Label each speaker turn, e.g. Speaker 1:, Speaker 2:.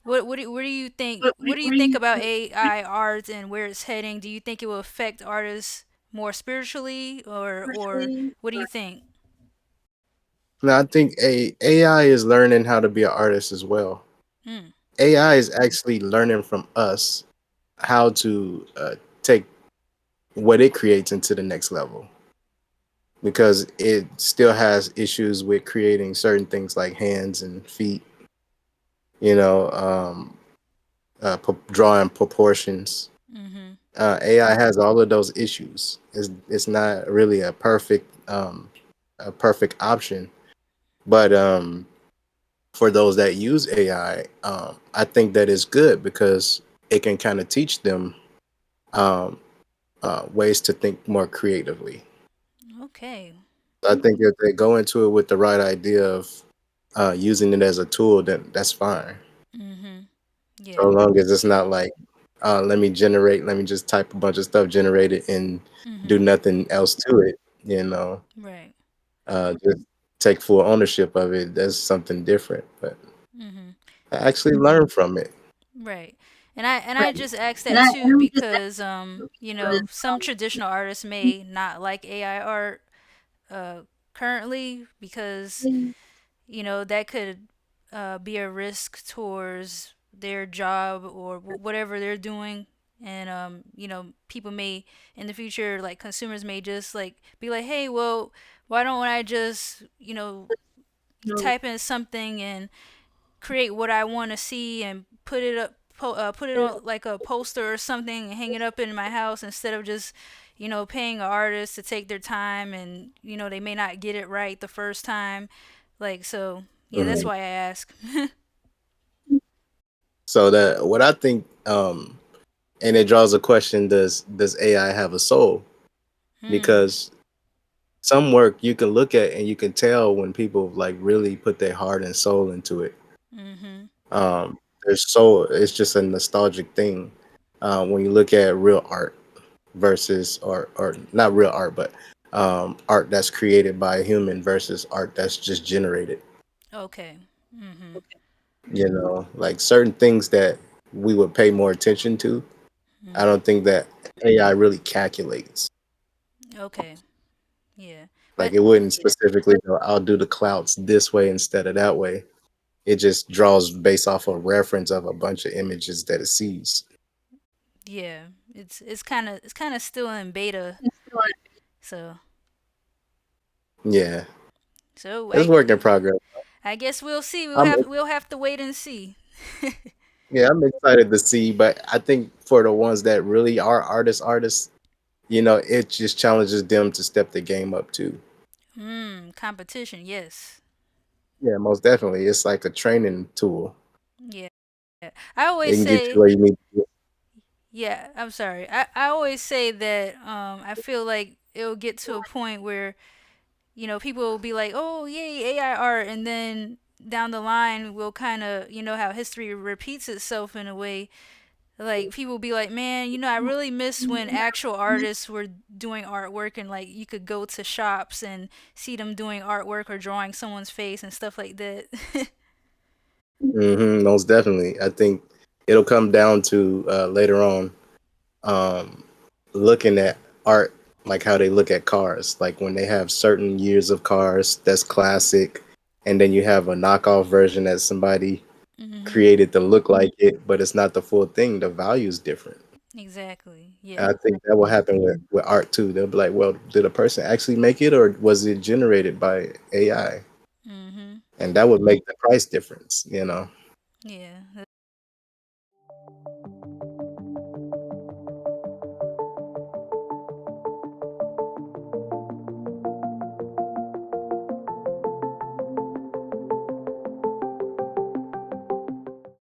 Speaker 1: What do you think about AI art and where it's heading? Do you think it will affect artists more spiritually, or what do you think?
Speaker 2: Now, I think AI is learning how to be an artist as well.
Speaker 1: Mm,
Speaker 2: AI is actually learning from us how to take what it creates into the next level because it still has issues with creating certain things like hands and feet, you know, drawing proportions.
Speaker 1: mm-hmm.
Speaker 2: AI has all of those issues. It's not really a perfect option, but for those that use AI, I think that is good because it can kind of teach them um, ways to think more creatively.
Speaker 1: Okay.
Speaker 2: I think if they go into it with the right idea of using it as a tool, then that's fine.
Speaker 1: Mm-hmm.
Speaker 2: So
Speaker 1: Yeah.
Speaker 2: long as it's not like, let me just type a bunch of stuff, generate it, and do
Speaker 1: Mm-hmm.
Speaker 2: nothing else to it. You know,
Speaker 1: Right.
Speaker 2: just take full ownership of it. That's something different. But
Speaker 1: Mm-hmm.
Speaker 2: I actually learn from it.
Speaker 1: Right. And I just asked that too because some traditional artists may not like AI art uh currently because that could be a risk towards their job or whatever they're doing. And people may in the future, like consumers may just like be like, hey, well, why don't I just type in something and create what I want to see and put it up, put it on like a poster or something and hang it up in my house instead of just, paying an artist to take their time and they may not get it right the first time. Like so, yeah, that's
Speaker 2: Mhm.
Speaker 1: why I ask.
Speaker 2: So that what I think, and it draws a question: does AI have a soul?
Speaker 1: Hmm.
Speaker 2: Because some work you can look at and you can tell when people like really put their heart and soul into it.
Speaker 1: Mhm.
Speaker 2: There's so it's just a nostalgic thing when you look at real art versus or not real art, but art that's created by a human versus art that's just generated.
Speaker 1: Okay. Mhm.
Speaker 2: You know, like certain things that we would pay more attention to. I
Speaker 1: Mhm.
Speaker 2: don't think that AI really calculates.
Speaker 1: Okay. Yeah.
Speaker 2: Like
Speaker 1: But
Speaker 2: it wouldn't specifically go, I'll do the clouds this way instead of that way. It just draws based off a reference of a bunch of images that it sees.
Speaker 1: yeah, it's kind of still in beta. So
Speaker 2: Yeah,
Speaker 1: so
Speaker 2: it's work in progress.
Speaker 1: I guess we'll see. We'll
Speaker 2: I'm
Speaker 1: have we'll have to wait and see.
Speaker 2: yeah, I'm excited to see, but I think for the ones that really are artists, it just challenges them to step the game up too.
Speaker 1: Competition, yes.
Speaker 2: Yeah, most definitely. It's like a training tool.
Speaker 1: Yeah. I
Speaker 2: It
Speaker 1: always
Speaker 2: can get you
Speaker 1: say,
Speaker 2: where you need to get.
Speaker 1: yeah, I'm sorry. I always say that I feel like it'll get to a point where, people will be like, "Oh, yay, AI art," and then down the line we'll kind of, how history repeats itself in a way. Like people will be like, "Man, I really miss when actual artists were doing artwork and like you could go to shops and see them doing artwork or drawing someone's face and stuff like that."
Speaker 2: Most definitely. I think it'll come down to later on um, looking at art like how they look at cars. Like when they have certain years of cars that's classic, and then you have a knockoff version that somebody
Speaker 1: Mhm.
Speaker 2: created to look like it, but it's not the full thing. The value is different.
Speaker 1: Exactly.
Speaker 2: And
Speaker 1: Yeah.
Speaker 2: I think that will happen with art too. They'll be like, well, did a person actually make it or was it generated by AI?
Speaker 1: Mhm.
Speaker 2: And that would make the price difference.
Speaker 1: Yeah.